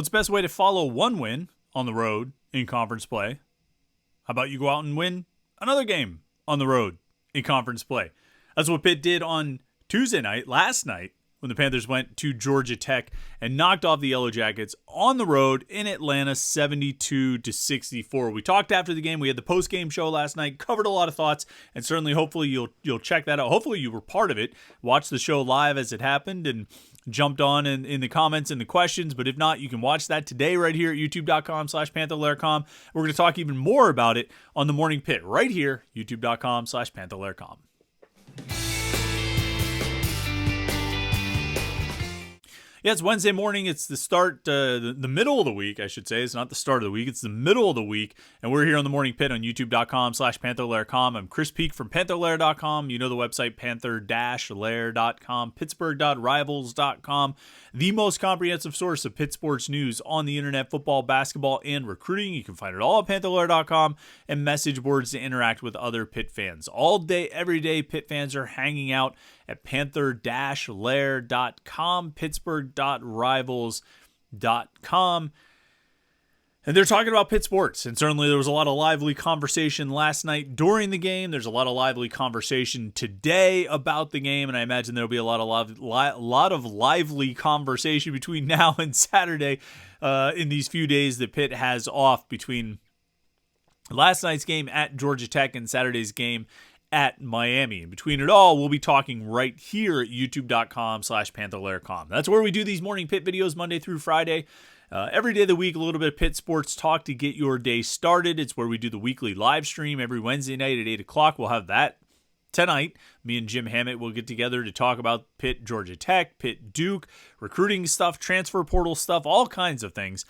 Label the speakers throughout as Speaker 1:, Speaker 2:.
Speaker 1: What's the best way to follow one win on the road in conference play? How about you go out and win another game on the road in conference play? That's what Pitt did on Tuesday night, last night, when the Panthers went to Georgia Tech and knocked off the Yellow Jackets on the road in Atlanta 72-64. We talked after the game. We had the post-game show last night, covered a lot of thoughts, and certainly hopefully you'll check that out. Hopefully you were part of it, watched the show live as it happened, and jumped on in the comments and the questions. But if not, you can watch that today right here at youtube.com/Panther-Lair.com. We're going to talk even more about it on the Morning Pit right here, youtube.com/Panther-Lair.com. Yeah, it's Wednesday morning. It's the start, the middle of the week, I should say. It's not the start of the week. It's the middle of the week. And we're here on the Morning Pit on youtube.com/Panther-Lair.com. I'm Chris Peak from Panther-Lair.com. You know the website, Panther-Lair.com. Pittsburgh.rivals.com. The most comprehensive source of Pitt sports news on the internet, football, basketball, and recruiting. You can find it all at Panther-Lair.com and message boards to interact with other Pitt fans. All day, every day, Pitt fans are hanging out at Panther-Lair.com, Pittsburgh.rivals.com. And they're talking about Pitt sports. And certainly there was a lot of lively conversation last night during the game. There's a lot of lively conversation today about the game. And I imagine there'll be a lot of lively conversation between now and Saturday in these few days that Pitt has off between last night's game at Georgia Tech and Saturday's game at Miami. And between it all, we'll be talking right here at youtube.com/Panther-Lair.com. That's where we do these Morning Pit videos Monday through Friday. Every day of the week, a little bit of Pitt sports talk to get your day started. It's where we do the weekly live stream every Wednesday night at 8 o'clock. We'll have that tonight. Me and Jim Hammett will get together to talk about Pitt, Georgia Tech, Pitt, Duke, recruiting stuff, transfer portal stuff, all kinds of things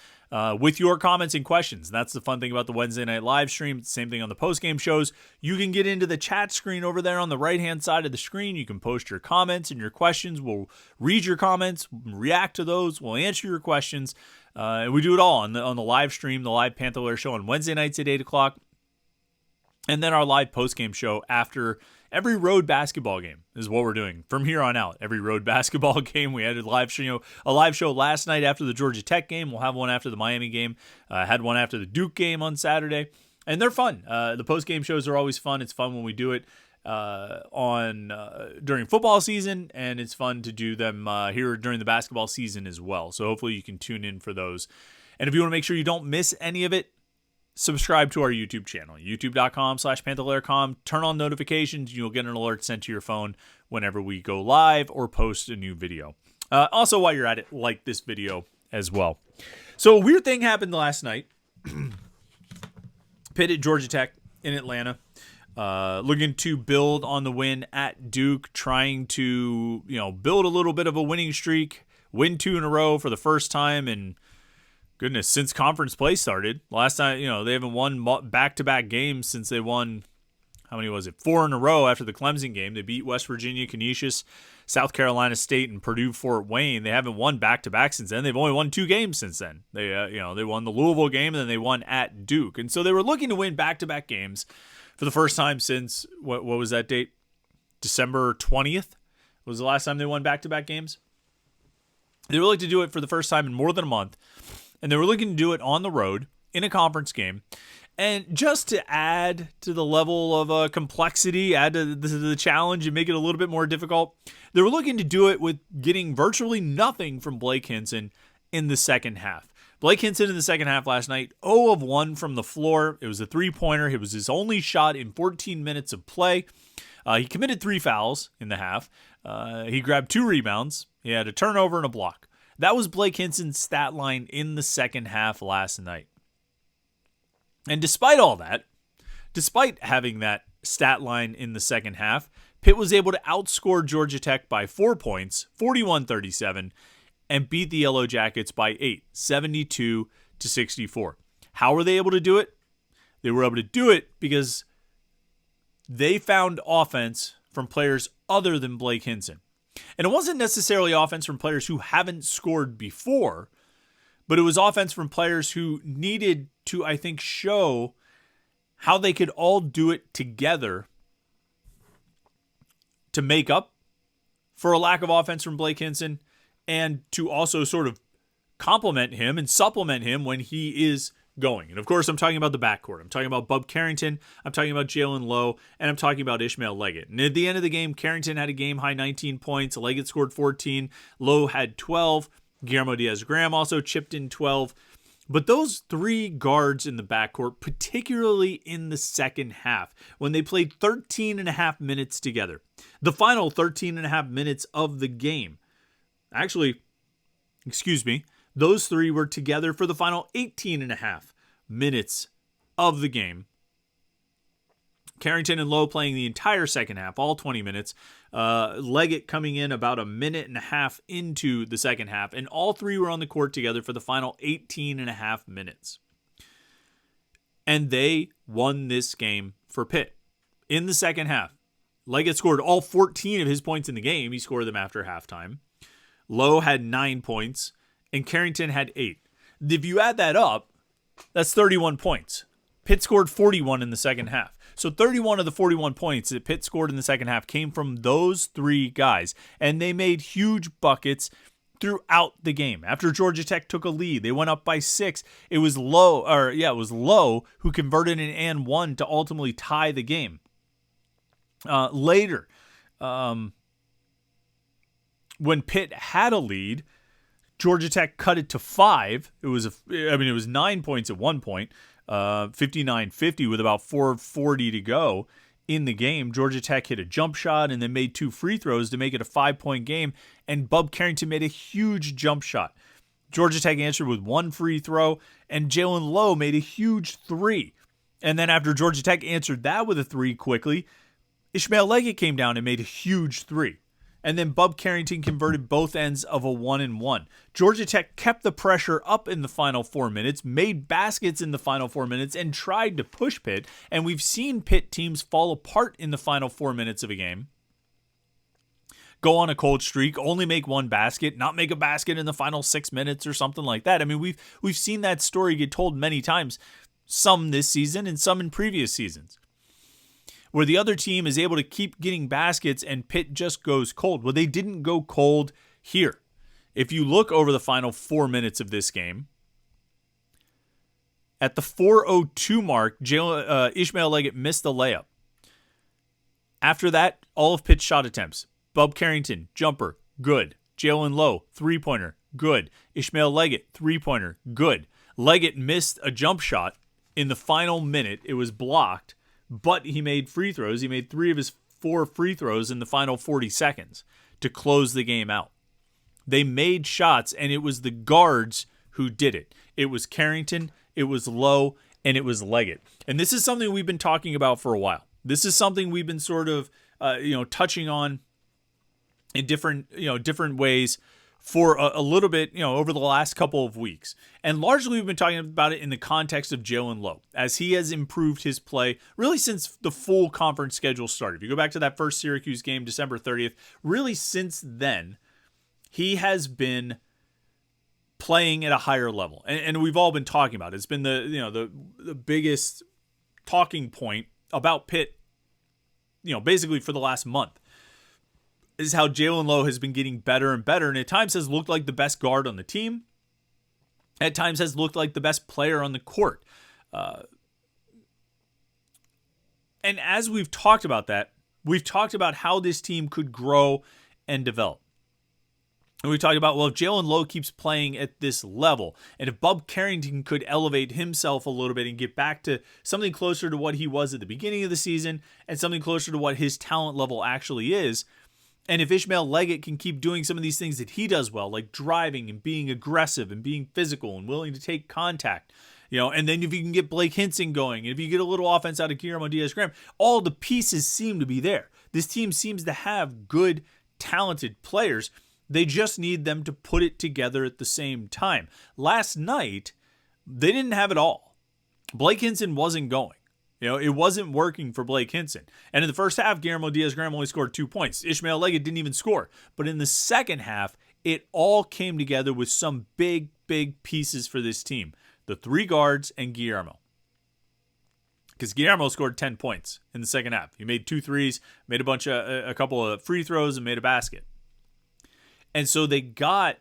Speaker 1: with your comments and questions. And that's the fun thing about the Wednesday night live stream. It's the same thing on the post-game shows. You can get into the chat screen over there on the right-hand side of the screen. You can post your comments and your questions. We'll read your comments, react to those. We'll answer your questions. And we do it all on the live stream, the live Panther-Lair show on Wednesday nights at 8 o'clock. And then our live post-game show after every road basketball game is what we're doing from here on out. Every road basketball game. We had a live show last night after the Georgia Tech game. We'll have one after the Miami game. Had one after the Duke game on Saturday. And they're fun. The post-game shows are always fun. It's fun when we do it during football season, and it's fun to do them here during the basketball season as well. So hopefully you can tune in for those. And if you want to make sure you don't miss any of it, subscribe to our YouTube channel, youtube.com/Panther-Lair.com. Turn on notifications. You'll get an alert sent to your phone whenever we go live or post a new video. Also, while you're at it, like this video as well. So a weird thing happened last night. Pitt at Georgia Tech in Atlanta. Looking to build on the win at Duke, trying to, build a little bit of a winning streak, win 2 in a row for the first time in, goodness, since conference play started. Last time, they haven't won back-to-back games since they won, how many was it? 4 in a row after the Clemson game. They beat West Virginia, Canisius, South Carolina State, and Purdue Fort Wayne. They haven't won back-to-back since then. They've only won 2 games since then. They won the Louisville game, and then they won at Duke. And so they were looking to win back-to-back games for the first time since, what was that date? December 20th was the last time they won back-to-back games. They were looking to do it for the first time in more than a month, and they were looking to do it on the road in a conference game. And just to add to the level of complexity, add to the challenge and make it a little bit more difficult, they were looking to do it with getting virtually nothing from Blake Hinson in the second half. Blake Hinson in the second half last night, 0 of 1 from the floor. It was a three-pointer. It was his only shot in 14 minutes of play. He committed 3 fouls in the half. He grabbed 2 rebounds. He had a turnover and a block. That was Blake Hinson's stat line in the second half last night. And despite all that, despite having that stat line in the second half, Pitt was able to outscore Georgia Tech by 4 points, 41-37, and beat the Yellow Jackets by 8, 72-64. How were they able to do it? They were able to do it because they found offense from players other than Blake Hinson. And it wasn't necessarily offense from players who haven't scored before, but it was offense from players who needed to, I think, show how they could all do it together to make up for a lack of offense from Blake Hinson, and to also sort of complement him and supplement him when he is going. And of course, I'm talking about the backcourt. I'm talking about Bub Carrington. I'm talking about Jalen Lowe. And I'm talking about Ishmael Leggett. And at the end of the game, Carrington had a game-high 19 points. Leggett scored 14. Lowe had 12. Guillermo Diaz-Graham also chipped in 12. But those three guards in the backcourt, particularly in the second half, when they played 13 and a half minutes together, the final 13 and a half minutes of the game, those three were together for the final 18 and a half minutes of the game. Carrington and Lowe playing the entire second half, all 20 minutes. Leggett coming in about a minute and a half into the second half, and all three were on the court together for the final 18 and a half minutes. And they won this game for Pitt in the second half. Leggett scored all 14 of his points in the game. He scored them after halftime. Lowe had 9 points, and Carrington had 8. If you add that up, that's 31 points. Pitt scored 41 in the second half. So 31 of the 41 points that Pitt scored in the second half came from those three guys. And they made huge buckets throughout the game. After Georgia Tech took a lead, they went up by 6. It was Lowe who converted an and one to ultimately tie the game. Later, when Pitt had a lead, Georgia Tech cut it to 5. It was 9 points at one point. 59-50 with about 4:40 to go in the game. Georgia Tech hit a jump shot and then made 2 free throws to make it a 5-point game, and Bub Carrington made a huge jump shot. Georgia Tech answered with 1 free throw, and Jalen Lowe made a huge 3. And then after Georgia Tech answered that with a 3 quickly, Ishmael Leggett came down and made a huge 3. And then Bub Carrington converted both ends of a 1-and-1. Georgia Tech kept the pressure up in the final 4 minutes, made baskets in the final 4 minutes, and tried to push Pitt. And we've seen Pitt teams fall apart in the final 4 minutes of a game. Go on a cold streak, only make 1 basket, not make a basket in the final 6 minutes or something like that. I mean, we've seen that story get told many times, some this season and some in previous seasons, where the other team is able to keep getting baskets and Pitt just goes cold. Well, they didn't go cold here. If you look over the final 4 minutes of this game, at the 4:02 mark, Ishmael Leggett missed the layup. After that, all of Pitt's shot attempts. Bub Carrington, jumper, good. Jalen Lowe, three-pointer, good. Ishmael Leggett, three-pointer, good. Leggett missed a jump shot in the final minute. It was blocked. But he made free throws. He made 3 of his 4 free throws in the final 40 seconds to close the game out. They made shots, and it was the guards who did it. It was Carrington, it was Lowe, and it was Leggett. And this is something we've been talking about for a while. This is something we've been sort of touching on in different ways for a little bit, over the last couple of weeks. And largely we've been talking about it in the context of Jalen Lowe, as he has improved his play really since the full conference schedule started. If you go back to that first Syracuse game, December 30th, really since then, he has been playing at a higher level. And we've all been talking about it. It's been the biggest talking point about Pitt, basically for the last month, is how Jalen Lowe has been getting better and better, and at times has looked like the best guard on the team. At times has looked like the best player on the court. And as we've talked about that, we've talked about how this team could grow and develop. And we talked about, well, if Jalen Lowe keeps playing at this level, and if Bub Carrington could elevate himself a little bit and get back to something closer to what he was at the beginning of the season and something closer to what his talent level actually is, and if Ishmael Leggett can keep doing some of these things that he does well, like driving and being aggressive and being physical and willing to take contact, and then if you can get Blake Hinson going, and if you get a little offense out of Guillermo Diaz-Graham, all the pieces seem to be there. This team seems to have good, talented players. They just need them to put it together at the same time. Last night, they didn't have it all. Blake Hinson wasn't going. It wasn't working for Blake Hinson. And in the first half, Guillermo Diaz-Graham only scored 2 points. Ishmael Leggett didn't even score. But in the second half, it all came together with some big, big pieces for this team. The 3 guards and Guillermo. Because Guillermo scored 10 points in the second half. He made 2 threes, made a couple of free throws, and made a basket. And so they got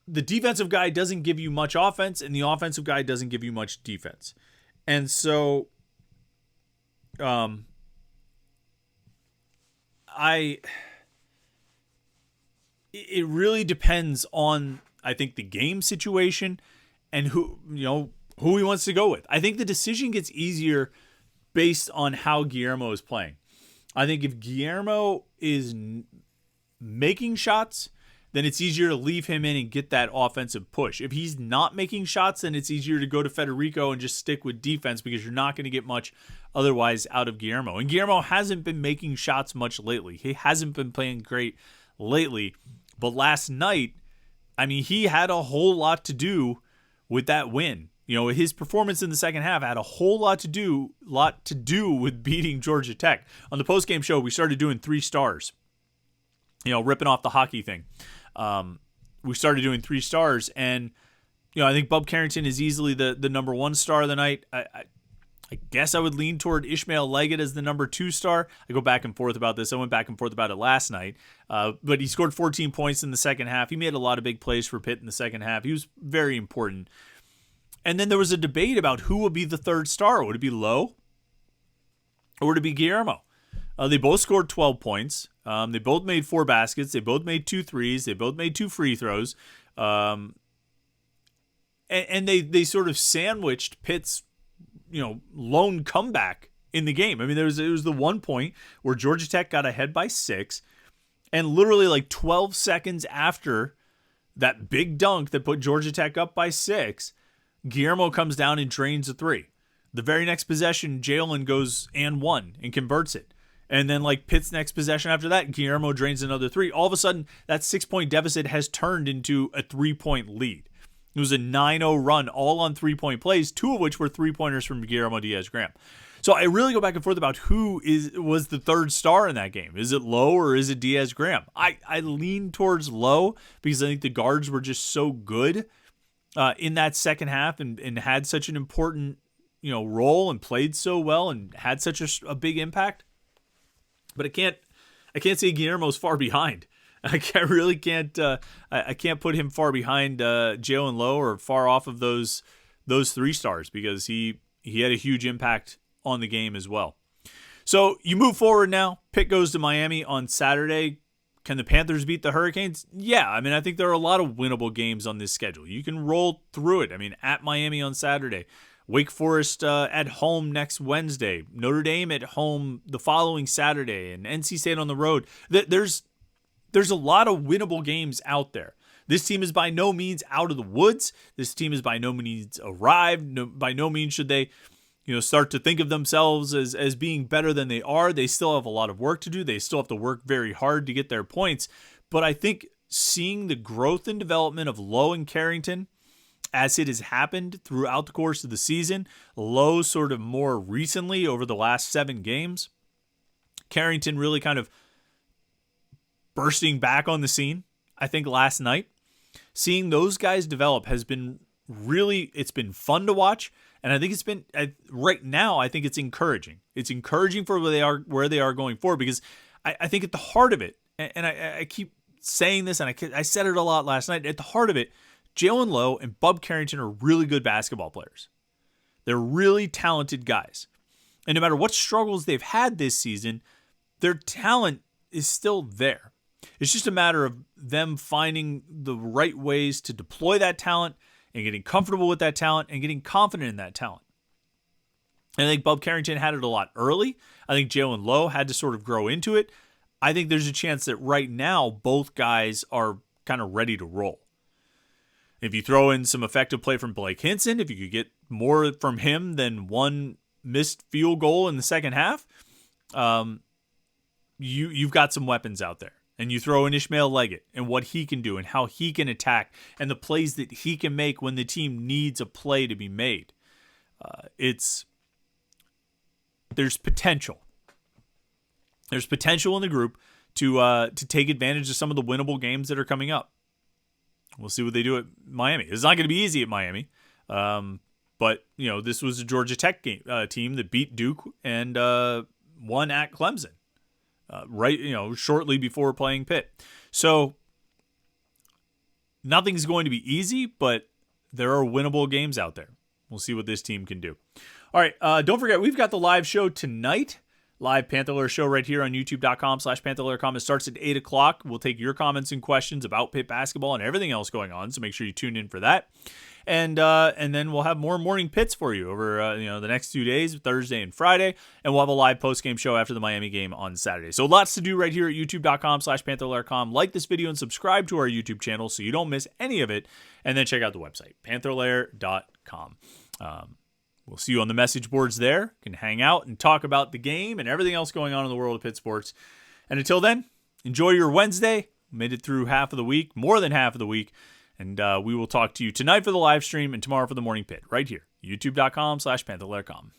Speaker 1: the defensive guy doesn't give you much offense, and the offensive guy doesn't give you much defense. And so, it really depends on, I think, the game situation and who he wants to go with. I think the decision gets easier based on how Guillermo is playing. I think if Guillermo is making shots, then it's easier to leave him in and get that offensive push. If he's not making shots, then it's easier to go to Federico and just stick with defense because you're not going to get much otherwise out of Guillermo. And Guillermo hasn't been making shots much lately. He hasn't been playing great lately. But last night, I mean, he had a whole lot to do with that win. His performance in the second half had a whole lot to do with beating Georgia Tech. On the postgame show, we started doing 3 stars, ripping off the hockey thing. We started doing 3 stars, and I think Bub Carrington is easily the number 1 star of the night. I guess I would lean toward Ishmael Leggett as the number 2 star. I go back and forth about this. I went back and forth about it last night, but he scored 14 points in the second half. He made a lot of big plays for Pitt in the second half. He was very important. And then there was a debate about who would be the 3rd star. Would it be Lowe or would it be Guillermo? They both scored 12 points. They both made 4 baskets. They both made 2 threes. They both made 2 free throws. And they sort of sandwiched Pitt's, lone comeback in the game. I mean, it was the one point where Georgia Tech got ahead by 6, and literally like 12 seconds after that big dunk that put Georgia Tech up by 6, Guillermo comes down and drains a 3. The very next possession, Jalen goes and 1 and converts it. And then like Pitt's next possession after that, Guillermo drains another 3. All of a sudden, that 6-point deficit has turned into a 3-point lead. It was a 9-0 run, all on 3-point plays, 2 of which were 3-pointers from Guillermo Diaz-Graham. So I really go back and forth about who was the 3rd star in that game. Is it Lowe or is it Diaz-Graham? I lean towards Lowe because I think the guards were just so good in that second half and had such an important role and played so well and had such a big impact. But I can't say Guillermo's far behind. I can't put him far behind Jalen Lowe or far off of those 3 stars because he had a huge impact on the game as well. So you move forward now. Pitt goes to Miami on Saturday. Can the Panthers beat the Hurricanes? Yeah, I mean, I think there are a lot of winnable games on this schedule. You can roll through it. I mean, at Miami on Saturday, Wake Forest at home next Wednesday, Notre Dame at home the following Saturday, and NC State on the road. There's a lot of winnable games out there. This team is by no means out of the woods. This team is by no means arrived. By no means should they start to think of themselves as being better than they are. They still have a lot of work to do. They still have to work very hard to get their points. But I think seeing the growth and development of Lowe and Carrington as it has happened throughout the course of the season, Lowe sort of more recently over the last 7 games, Carrington really kind of bursting back on the scene, I think last night. Seeing those guys develop has been it's been fun to watch. And I think it's been, right now, I think it's encouraging. It's encouraging for where they are going forward because I think at the heart of it, and I keep saying this, and I said it a lot last night, at the heart of it, Jalen Lowe and Bub Carrington are really good basketball players. They're really talented guys. And no matter what struggles they've had this season, their talent is still there. It's just a matter of them finding the right ways to deploy that talent and getting comfortable with that talent and getting confident in that talent. And I think Bub Carrington had it a lot early. I think Jalen Lowe had to sort of grow into it. I think there's a chance that right now both guys are kind of ready to roll. If you throw in some effective play from Blake Hinson, if you could get more from him than one missed field goal in the second half, you've got some weapons out there. And you throw in Ishmael Leggett and what he can do and how he can attack and the plays that he can make when the team needs a play to be made. There's potential. There's potential in the group to take advantage of some of the winnable games that are coming up. We'll see what they do at Miami. It's not going to be easy at Miami, but this was a Georgia Tech team that beat Duke and won at Clemson. Shortly before playing Pitt. So nothing's going to be easy, but there are winnable games out there. We'll see what this team can do. All right, don't forget, we've got the live show tonight. Live Panther-Lair show right here on youtube.com/Panther-Lair.com. It starts at 8 o'clock. We'll take your comments and questions about Pitt basketball and everything else going on, so make sure you tune in for that. And then we'll have more Morning Pits for you over the next 2 days, Thursday and Friday. And we'll have a live post-game show after the Miami game on Saturday. So lots to do right here at youtube.com/Panther-Lair.com. Like this video and subscribe to our YouTube channel so you don't miss any of it. And then check out the website, Panther-Lair.com. We'll see you on the message boards there. You can hang out and talk about the game and everything else going on in the world of Pitt sports. And until then, enjoy your Wednesday. Made it through half of the week, more than half of the week. And we will talk to you tonight for the live stream and tomorrow for the Morning Pit right here, youtube.com/Panther-Lair.com.